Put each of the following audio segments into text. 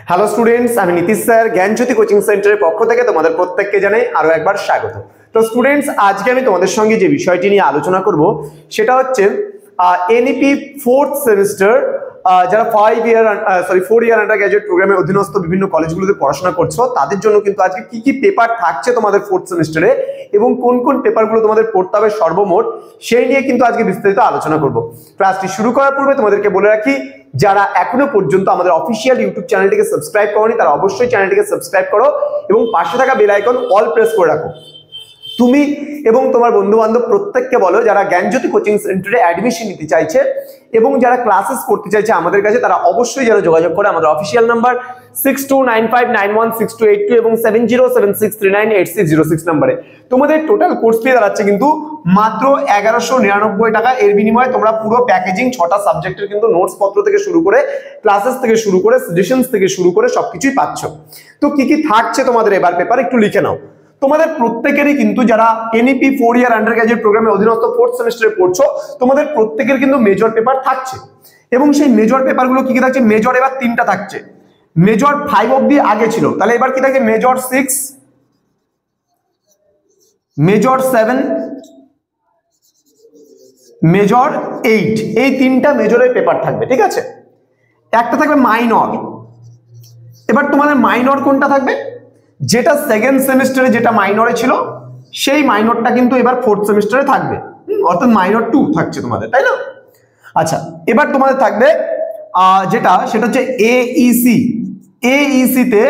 Hello students, আমি Nitish sir জ্ঞানজ্যোতি coaching সেন্টারের পক্ষ থেকে তোমাদের প্রত্যেককে জানাই আরো একবার স্বাগত। তো স্টুডেন্টস, আজকে আমি তোমাদের সঙ্গে যে বিষয়টি নিয়ে আলোচনা করব সেটা হচ্ছে এনইপি ফোর্থ সেমিস্টার, যারা 4 ইয়ার আন্ডার গ্র্যাজুয়েট প্রোগ্রামের অধীনস্থ বিভিন্ন কলেজগুলোতে পড়াশোনা করছো তাদের জন্য কিন্তু আজকে কি কি পেপার থাকছে তোমাদের ফোর্থ সেমিস্টারে এবং কোন কোন পেপারগুলো তোমাদের পড়তে হবে সর্বমোট, সেই নিয়ে কিন্তু আজকে বিস্তারিত আলোচনা করব। ক্লাসটি শুরু করার পূর্বে তোমাদেরকে বলে রাখি, যারা এখনো পর্যন্ত আমাদের অফিসিয়াল ইউটিউব চ্যানেলটিকে সাবস্ক্রাইব করোনি তারা অবশ্যই চ্যানেলটিকে সাবস্ক্রাইব করো এবং পাশে থাকা বেল আইকন অল প্রেস করে রাখো। তুমি এবং তোমার বন্ধু বান্ধব প্রত্যেককে বলো যারা জ্ঞানজ্যোতি কোচিং সেন্টারে অ্যাডমিশন নিতে চাইছে এবং যারা ক্লাসেস করতে চাইছে আমাদের কাছে, তারা অবশ্যই যারা যোগাযোগ করে আমাদের অফিসিয়াল নাম্বার 6295916282 এবং 7076398606 নম্বরে। তোমাদের টোটাল কোর্স ফি দাঁড়াচ্ছে কিন্তু মাত্র 1199 টাকা। এর বিনিময়ে তোমরা পুরো প্যাকেজিং 6টা সাবজেক্টের কিন্তু নোটস পত্র থেকে শুরু করে ক্লাসেস থেকে শুরু করে সাজেশনস থেকে শুরু করে সবকিছুই পাচ্ছ। তো কি কি থাকছে তোমাদের এবার পেপার একটু লিখে নাও। তোমাদের প্রত্যেকেরই কিন্তু যারা এনইপি 4 ইয়ার আন্ডার গ্র্যাজুয়েট প্রোগ্রামে অধীনস্থ ফোর্থ সেমিস্টারে পড়ছো, তোমাদের প্রত্যেকের কিন্তু মেজর পেপার থাকছে এবং সেই মেজর পেপারগুলো কি কি থাকছে? মেজর এবার 3টা থাকছে। মেজর 5 অবধি আগে ছিল, তাহলে এবার কি থাকে? মেজর 6, মেজর 7, মেজর 8, এই 3টা মেজরের পেপার থাকবে, ঠিক আছে? একটা থাকবে মাইনর। এবার তোমাদের মাইনর কোনটা থাকবে? যেটা সেকেন্ড সেমিস্টারে যেটা মাইনরে ছিল সেই মাইনরটা কিন্তু এবার ফোর্থ সেমিস্টারে থাকবে, অর্থাৎ মাইনর 2 থাকছে তোমাদের, তাই না? আচ্ছা, এবার তোমাদের থাকবে সেটা হচ্ছে এইসি। এইসি তে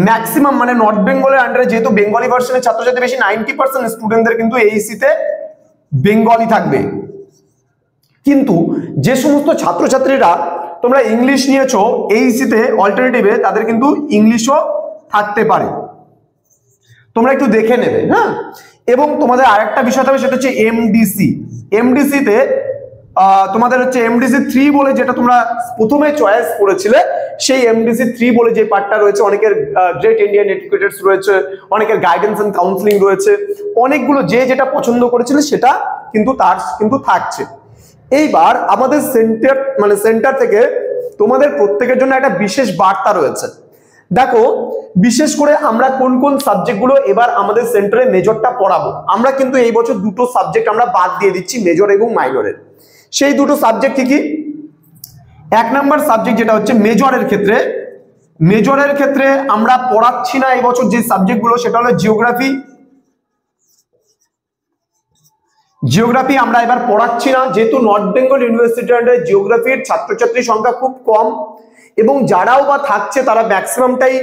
ম্যাক্সিমাম মানে নর্থ বেঙ্গলের আন্ডারে, যেহেতু বেঙ্গলি ভার্সনের ছাত্রছাত্রী বেশি, 90% স্টুডেন্টদের কিন্তু এইসি তে বেঙ্গলি থাকবে। কিন্তু যে সমস্ত ছাত্রছাত্রীরা তোমরা ইংলিশ নিয়েছো এইসি তে অল্টারনেটিভে, তাদের কিন্তু ইংলিশও থাকতে পারে, তোমরা একটু দেখে নেবে, হ্যাঁ। এবং তোমাদের আরেকটা বিষয় থাকবে, সেটা হচ্ছে এমডিসি। এমডিসি তে তোমাদের হচ্ছে এমডিসি 3 বলে, যেটা তোমরা প্রথমে চয়েস করেছিলে, সেই এমডিসি 3 বলে যে পার্টটা রয়েছে, অনেকের গ্রেট ইন্ডিয়ান এডুকেটরস রয়েছে, অনেকের গাইডেন্স এন্ড কাউন্সিলিং রয়েছে, অনেকগুলো যে যেটা পছন্দ করেছিলে সেটা কিন্তু তার কিন্তু থাকছে। এইবার আমাদের সেন্টার থেকে তোমাদের প্রত্যেকের জন্য একটা বিশেষ বার্তা রয়েছে। দেখো, বিশেষ করে আমরা কোন কোন সাবজেক্টগুলো এবার আমাদের সেন্টারে মেজরটা পড়াবো, আমরা কিন্তু এই বছর দুটো সাবজেক্ট আমরা বাদ দিয়ে দিচ্ছি, মেজর এবং মাইনরের। সেই দুটো সাবজেক্ট কি কি? 1 নাম্বার সাবজেক্ট যেটা হচ্ছে মেজরের ক্ষেত্রে আমরা পড়াচ্ছি না এই বছর যে সাবজেক্টগুলো, সেটা হলো জিওগ্রাফি আমরা এবার পড়াচ্ছি না, যেহেতু নর্থ বেঙ্গল ইউনিভার্সিটির আন্ডারে জিওগ্রাফির ছাত্রছাত্রীর সংখ্যা খুব কম এবং যারাও বা থাকছে তারা ম্যাক্সিমামটাই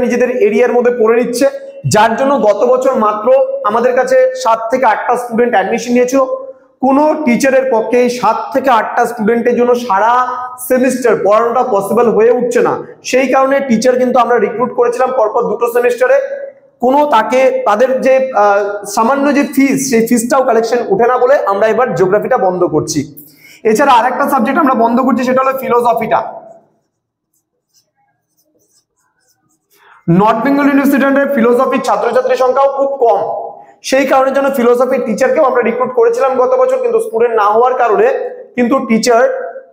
নিজেদের এরিয়ার মধ্যে পড়ে নিচ্ছে, যার জন্য গত বছর মাত্র আমাদের কাছে 7 থেকে 8টা স্টুডেন্ট অ্যাডমিশন নিয়েছিল। কোনো টিচারের পক্ষে 7 থেকে 8টা স্টুডেন্টের জন্য সারা সেমিস্টার পড়ানোটা পসিবল হয়ে উঠছে না। সেই কারণে টিচার কিন্তু আমরা রিক্রুট করেছিলাম পরপর দুটো সেমিস্টারে, তাদের যে সামান্য যে ফিস, সেই ফিসটাও কালেকশন উঠে না বলে আমরা এবার জিওগ্রাফিটা বন্ধ করছি। এছাড়া আরেকটা সাবজেক্ট আমরা বন্ধ করছি, সেটা হলো ফিলোসফিটা। নর্থ বেঙ্গল ইউনিভার্সিটির ফিলোসফির ছাত্রছাত্রীর সংখ্যাও খুব কম, সেই কারণের জন্য ফিলোসফির টিচারকেও আমরা রিক্রুট করেছিলাম গত বছর, কিন্তু স্টুডেন্ট না হওয়ার কারণে কিন্তু টিচার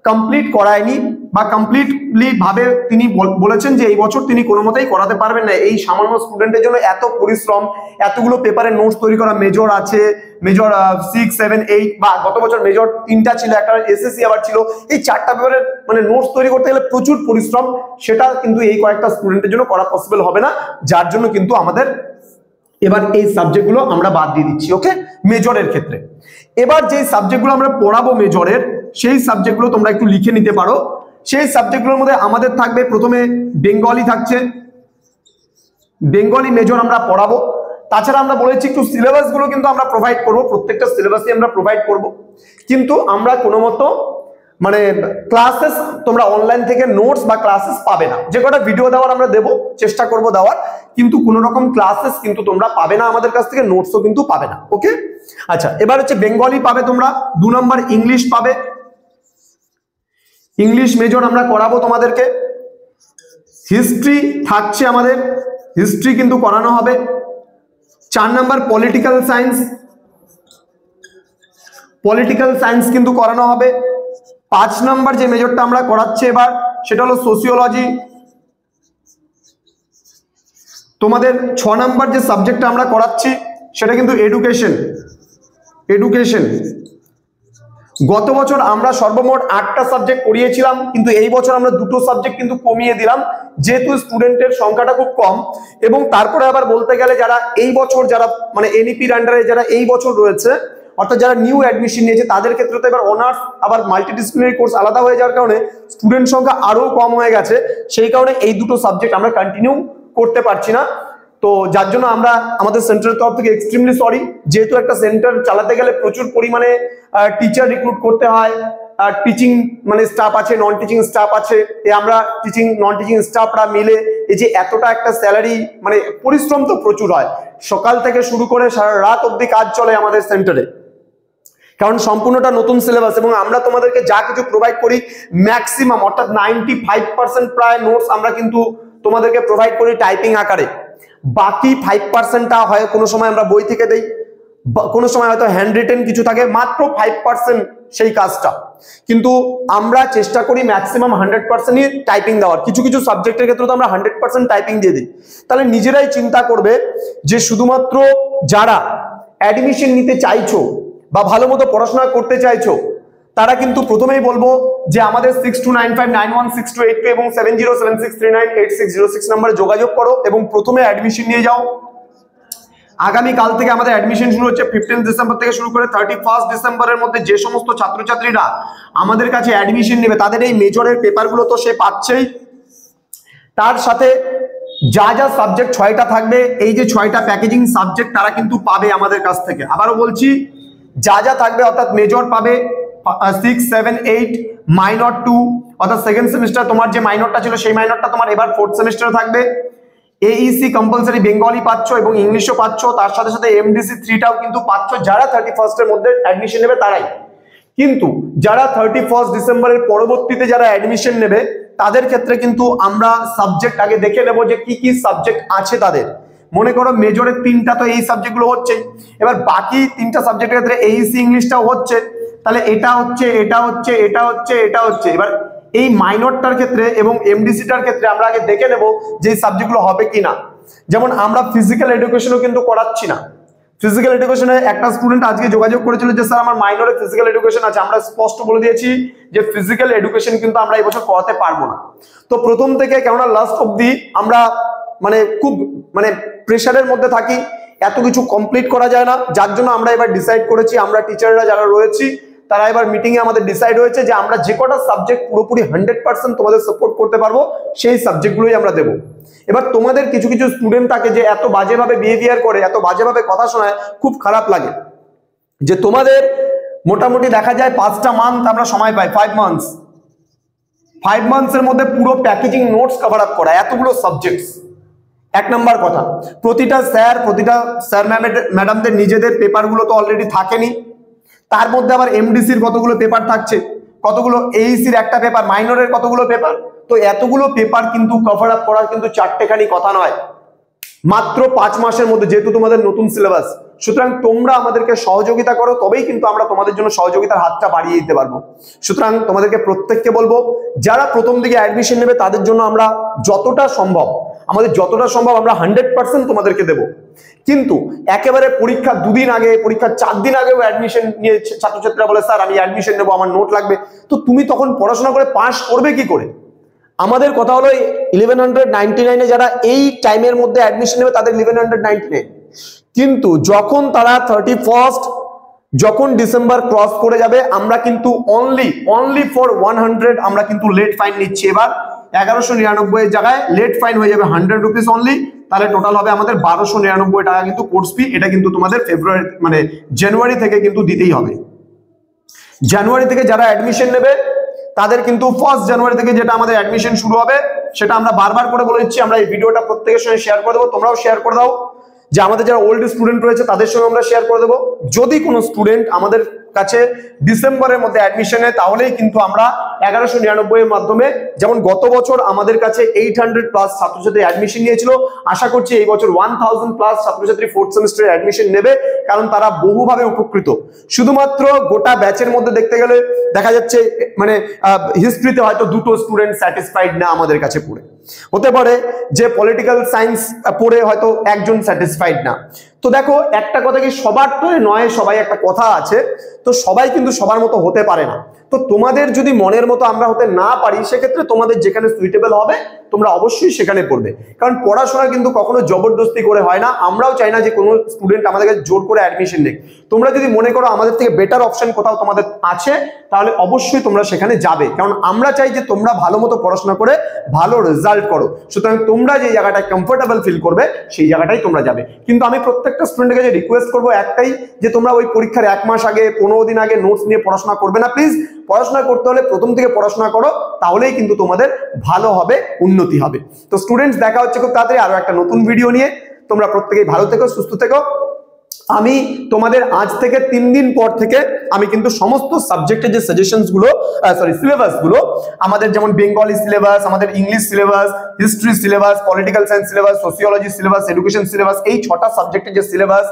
কমপ্লিট করায়নি বা কমপ্লিটলি ভাবে তিনি বলেছেন যে এই বছর তিনি কোনো মতেই করাতে পারবেন না। এই সামান্য স্টুডেন্টের জন্য এত পরিশ্রম, এতগুলো পেপারের নোটস তৈরি করা, মেজর আছে, মেজর 6, 7, 8 বা গত বছর মেজর 3টা ছিল, একটা এসএসসি আবার ছিল, এই 4টা পেপারের মানে নোটস তৈরি করতে গেলে প্রচুর পরিশ্রম, সেটা কিন্তু এই কয়েকটা স্টুডেন্টের জন্য করা পসিবল হবে না, যার জন্য কিন্তু আমাদের এবার এই সাবজেক্টগুলো আমরা বাদ দিয়ে দিচ্ছি, ওকে, মেজরের ক্ষেত্রে। এবার যে সাবজেক্টগুলো আমরা পড়াবো মেজরের, সেই সাবজেক্টগুলো তোমরা একটু লিখে নিতে পারো। সেই সাবজেক্টগুলোর মধ্যে আমাদের থাকবে প্রথমে বেঙ্গলি থাকছে, বেঙ্গলি মেজর আমরা পড়াবো। তাছাড়া আমরা বলেছি একটু সিলেবাসগুলো কিন্তু আমরা প্রোভাইড করবো, প্রত্যেকটা সিলেবাসই আমরা প্রোভাইড করব, কিন্তু আমরা কোনো মতো মানে ক্লাসেস তোমরা অনলাইন থেকে নোটস বা ক্লাসেস পাবে না। যে কটা ভিডিও দেওয়ার আমরা দেবো, চেষ্টা করব দেওয়ার, কিন্তু কোনো রকম ক্লাসেস কিন্তু তোমরা পাবে না আমাদের কাছ থেকে, নোটসও কিন্তু পাবে না, ওকে। আচ্ছা, এবার হচ্ছে বেঙ্গলি পাবে তোমরা, 2 নম্বর ইংলিশ পাবে, ইংলিশ মেজর আমরা করাবো তোমাদেরকে। হিস্ট্রি থাকছে আমাদের, হিস্ট্রি কিন্তু করানো হবে। 4 নম্বর পলিটিক্যাল সায়েন্স কিন্তু করানো হবে। 5 নম্বর যে মেজরটা আমরা করাচ্ছি এবার, সেটা হলো সোসিওলজি। তোমাদের 6 নাম্বার যে সাবজেক্টটা আমরা করাচ্ছি সেটা কিন্তু এডুকেশন। গত বছর আমরা সর্বমোট 8টা সাবজেক্ট করিয়েছিলাম, কিন্তু এই বছর আমরা 2টো সাবজেক্ট কিন্তু কমিয়ে দিলাম, যেহেতু স্টুডেন্টের সংখ্যাটা খুব কম। এবং তারপরে আবার বলতে গেলে যারা এই বছর যারা মানে এনইপির আন্ডারে যারা এই বছর রয়েছে, অর্থাৎ যারা নিউ অ্যাডমিশন নিয়েছে, তাদের ক্ষেত্রে তো এবার অনার্স আবার মাল্টিডিসিপ্লিনারি কোর্স আলাদা হয়ে যাওয়ার কারণে স্টুডেন্ট সংখ্যা আরো কম হয়ে গেছে। সেই কারণে এই দুটো সাবজেক্ট আমরা কন্টিনিউ করতে পারছি না। তো যার জন্য আমরা আমাদের সেন্টারের তরফ থেকে এক্সট্রিমলি সরি, যেহেতু একটা সেন্টার চালাতে গেলে প্রচুর পরিমাণে টিচার রিক্রুট করতে হয়, টিচিং মানে স্টাফ আছে, নন টিচিং স্টাফ আছে, আমরা টিচিং নন টিচিং স্টাফরা মিলে এই যে এতটা একটা স্যালারি মানে পরিশ্রম তো প্রচুর হয়, সকাল থেকে শুরু করে সারা রাত অবধি কাজ চলে আমাদের সেন্টারে, কারণ সম্পূর্ণটা নতুন সিলেবাস। এবং আমরা তোমাদেরকে যা কিছু প্রোভাইড করি ম্যাক্সিমাম অর্থাৎ 95% প্রায় নোটস আমরা কিন্তু তোমাদেরকে প্রোভাইড করি টাইপিং আকারে। বাকি 5%টা হয় কোনো সময় আমরা বই থেকে দেই, কোনো সময় হয়তো হ্যান্ড রিটেন কিছু থাকে, মাত্র 5% সেই কাজটা। কিন্তু আমরা চেষ্টা করি ম্যাক্সিমাম 100%ই টাইপিং দেওয়ার। কিছু কিছু সাবজেক্টের ক্ষেত্রে তো আমরা 100% টাইপিং দিয়ে দিই। তাহলে নিজেরাই চিন্তা করবে যে শুধুমাত্র যারা অ্যাডমিশন নিতে চাইছো বা ভালো মতো পড়াশোনা করতে চাইছো, তারা কিন্তু প্রথমেই বলবো যে আমাদের 6295916282 এবং 7076398606 নম্বরে যোগাযোগ করো এবং প্রথমে অ্যাডমিশন নিয়ে যাও। আগামী কাল থেকে আমাদের অ্যাডমিশন শুরু হচ্ছে, 15 ডিসেম্বর থেকে শুরু করে 31 ডিসেম্বরের মধ্যে যে সমস্ত ছাত্রছাত্রীরা আমাদের কাছে অ্যাডমিশন নেবে তাদের এই মেজরের পেপারগুলো তো সে পাচ্ছেই, তার সাথে যা যা সাবজেক্ট 6টা থাকবে, এই যে 6টা প্যাকেজিং সাবজেক্ট তারা কিন্তু পাবে আমাদের কাছ থেকে। আবারও বলছি, যা যা থাকবে অর্থাৎ মেজর পাবে 6, 7, 8, মাইনর 2 অর্থাৎ সেকেন্ড সেমিস্টার তোমার যে মাইনরটা ছিল সেই মাইনরটা তোমার এবার 4th সেমিস্টারে থাকবে। এইসি কম্পালসারি বেঙ্গলি পাচ্ছ এবং ইংলিশও পাচ্ছ, তার সাথে সাথে এমডিসি 3টাও কিন্তু পাচ্ছ যারা 31 এর মধ্যে অ্যাডমিশন নেবে তারাই। কিন্তু যারা 31 ডিসেম্বরের পরবর্তীতে যারা অ্যাডমিশন নেবে তাদের ক্ষেত্রে কিন্তু আমরা সাবজেক্ট আগে দেখে নেব যে কি কি সাবজেক্ট আছে তাদের। মনে করো মেজরের 3টা তো এই সাবজেক্টগুলো হচ্ছে, এবার বাকি 3টা সাবজেক্টের ক্ষেত্রে এইসি ইংলিশটাও হচ্ছে, তাহলে এটা হচ্ছে, এটা হচ্ছে, এটা হচ্ছে, এটা হচ্ছে। এবার এই মাইনরটার ক্ষেত্রে এবং এমডিসিটার ক্ষেত্রে আমরা আগে দেখে নেব যে এই সাবজেক্টগুলো হবে কিনা। যেমন আমরা ফিজিক্যাল এডুকেশনও কিন্তু করাচ্ছি না। ফিজিক্যাল এডুকেশনে একটা স্টুডেন্ট আজকে যোগাযোগ করেছিল যে স্যার আমার মাইনরে ফিজিক্যাল এডুকেশন আছে, আমরা স্পষ্ট বলে দিয়েছি যে ফিজিক্যাল এডুকেশন কিন্তু আমরা এই বছর করাতে পারবো না। তো প্রথম থেকে কেননা লাস্ট অবধি আমরা মানে খুব মানে প্রেশারের মধ্যে থাকি, এত কিছু কমপ্লিট করা যায় না, যার জন্য আমরা এবার ডিসাইড করেছি, আমরা টিচাররা যারা রয়েছি তারা এবার মিটিং এ আমাদের ডিসাইড হয়েছে যে আমরা যে কটা সাবজেক্ট পুরোপুরি 100% তোমাদের সাপোর্ট করতে পারবো সেই সাবজেক্টগুলোই আমরা দেবো। এবার তোমাদের কিছু কিছু স্টুডেন্ট থাকে যে এত বাজেভাবে বিহেভিয়ার করে, এত বাজেভাবে কথা শোনায়, খুব খারাপ লাগে যে তোমাদের মোটামুটি দেখা যায় 5টা মান্থ আমরা সময় পাই, 5 মান্থসের মধ্যে পুরো প্যাকেজিং নোটস কভার আপ করা এতগুলো সাবজেক্টস। এক নাম্বার কথা, প্রতিটা স্যার ম্যাডামদের নিজেদের পেপারগুলো তো অলরেডি থাকেনি, তার মধ্যে আবার এমডিসির কতগুলো পেপার থাকছে, কতগুলো এইসির একটা পেপার, মাইনরের কতগুলো পেপার। তো এতগুলো পেপার কিন্তু কভার আপ করার কিন্তু 4টেখানি কথা নয়, মাত্র 5 মাসের মধ্যে, যেহেতু তোমাদের নতুন সিলেবাস। সুতরাং তোমরা আমাদেরকে সহযোগিতা করো, তবেই কিন্তু আমরা তোমাদের জন্য সহযোগিতার হাতটা বাড়িয়ে দিতে পারবো। সুতরাং তোমাদেরকে প্রত্যেককে বলবো যারা প্রথম দিকে অ্যাডমিশন নেবে তাদের জন্য আমরা যতটা সম্ভব আমরা 100% তোমাদেরকে দেব। কিন্তু একেবারে পরীক্ষা 2 দিন আগে, পরীক্ষার 4 দিন আগেও অ্যাডমিশন নিয়ে ছাত্রছাত্রীরা বলে স্যার আমি অ্যাডমিশন নেবো, আমার নোট লাগবে, তো তুমি তখন পড়াশোনা করে পাস করবে কি করে? আমাদের কথা হলো 1199 যারা এই টাইমের মধ্যে অ্যাডমিশন নেবে তাদের 1199, কিন্তু যখন তারা 31 যখন ডিসেম্বর ক্রস করে যাবে আমরা কিন্তু অনলি ফর 100 আমরা কিন্তু লেট ফাইন নিচ্ছি। এবার 1199 এর জায়গায় লেট ফাইন হয়ে যাবে 100 রুপিস অনলি, তাহলে টোটাল হবে আমাদের 1299 টাকা কিন্তু কোর্স ফি। এটা কিন্তু তোমাদের ফেব্রুয়ারি মানে জানুয়ারি থেকে কিন্তু দিতেই হবে। জানুয়ারি থেকে যারা অ্যাডমিশন নেবে তাদের কিন্তু 1 জানুয়ারি থেকে যেটা আমাদের অ্যাডমিশন শুরু হবে সেটা আমরা বারবার করে বলে দিচ্ছি। আমরা এই ভিডিওটা প্রত্যেকের সঙ্গে শেয়ার করে দেবো, তোমরাও শেয়ার করে দাও, যে আমাদের যারা ওল্ড স্টুডেন্ট রয়েছে তাদের সঙ্গে আমরা শেয়ার করে দেবো। যদি কোনো স্টুডেন্ট আমাদের কাছে ডিসেম্বরের মধ্যে অ্যাডমিশন নেয় তাহলেই কিন্তু আমরা 1199 এর মাধ্যমে, যেমন গত বছর আমাদের কাছে 800 প্লাস ছাত্রছাত্রী অ্যাডমিশন নিয়েছিল, আশা করছি এই বছর 1000 প্লাস ছাত্রছাত্রী 4th সেমিস্টারে অ্যাডমিশন নেবে, কারণ তারা বহুভাবে উপকৃত। শুধুমাত্র গোটা ব্যাচের মধ্যে দেখতে গেলে দেখা যাচ্ছে মানে হিস্ট্রিতে হয়তো 2টো স্টুডেন্ট স্যাটিসফাইড না আমাদের কাছে পড়ে, হতে পারে যে পলিটিক্যাল সায়েন্স পড়ে হয়তো একজন স্যাটিসফাইড না। তো দেখো একটা কথা কি, সবার তো নয়, সবাই একটা কথা আছে, তো সবাই কিন্তু সবার মতো হতে পারে না। তো তোমাদের যদি মনের মতো আমরা হতে না পারি, সেক্ষেত্রে তোমাদের যেখানে সুইটেবল হবে তোমরা অবশ্যই সেখানে পড়বে, কারণ পড়াশোনা কিন্তু কখনো জবরদস্তি করে হয় না। আমরাও চাই না যে কোনো স্টুডেন্ট আমাদেরকে জোর করে অ্যাডমিশন নেক। তোমরা যদি মনে করো আমাদের থেকে বেটার অপশন কোথাও তোমাদের আছে, তাহলে অবশ্যই তোমরা সেখানে যাবে, কারণ আমরা চাই যে তোমরা ভালো মতো পড়াশোনা করে ভালো রেজাল্ট করো। সুতরাং তোমরা যে জায়গাটায় কমফোর্টেবল ফিল করবে সেই জায়গাটাই তোমরা যাবে। কিন্তু আমি প্রত্যেকটা স্টুডেন্টের কাছে রিকোয়েস্ট করবো একটাই, যে তোমরা ওই পরীক্ষার 1 মাস আগে 15 দিন আগে নোটস নিয়ে পড়াশোনা করবে না প্লিজ। পড়াশোনা করতে হলে প্রথম থেকে পড়াশোনা করো, তাহলেই কিন্তু তোমাদের ভালো হবে, উন্নতি হবে। তো স্টুডেন্টস, দেখা হচ্ছে খুব তাড়াতাড়ি আরো একটা নতুন ভিডিও নিয়ে। তোমরা প্রত্যেকেই ভালো থেকো, সুস্থ থেকো। আমি তোমাদের আজ থেকে 3 দিন পর থেকে আমি কিন্তু সমস্ত সাবজেক্টের যে সাজেশনস গুলো, সিলেবাস গুলো, আমাদের যেমন বেঙ্গলি সিলেবাস, আমাদের English syllabus, history syllabus, political science syllabus, sociology syllabus, education syllabus, এই 6টা সাবজেক্টের যে সিলেবাস,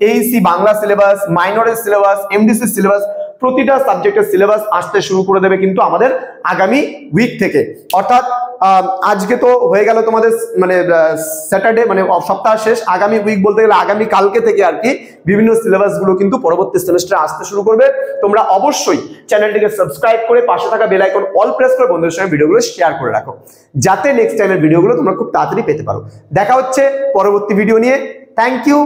এইসি বাংলা সিলেবাস, মাইনরের সিলেবাস, এমডিসি সিলেবাস, প্রতিটা সাবজেক্টের সিলেবাস আসতে শুরু করে দেবে কিন্তু আমাদের আগামী উইক থেকে। অর্থাৎ আজকে তো হয়ে গেল তোমাদের মানে স্যাটারডে, মানে সপ্তাহ শেষ। আগামী উইক বলতে গেলে আগামী কালকে থেকে আর কি বিভিন্ন সিলেবাস গুলো কিন্তু পরবর্তী সেমিস্টারে আসতে শুরু করবে। তোমরা অবশ্যই চ্যানেলটিকে সাবস্ক্রাইব করে পাশে থাকা বেল আইকন অল প্রেস করে বন্ধুদের সঙ্গে ভিডিওগুলো শেয়ার করে রাখো, যাতে নেক্সট টাইমের ভিডিওগুলো তোমরা খুব তাড়াতাড়ি পেতে পারো। দেখা হচ্ছে পরবর্তী ভিডিও নিয়ে। Thank you.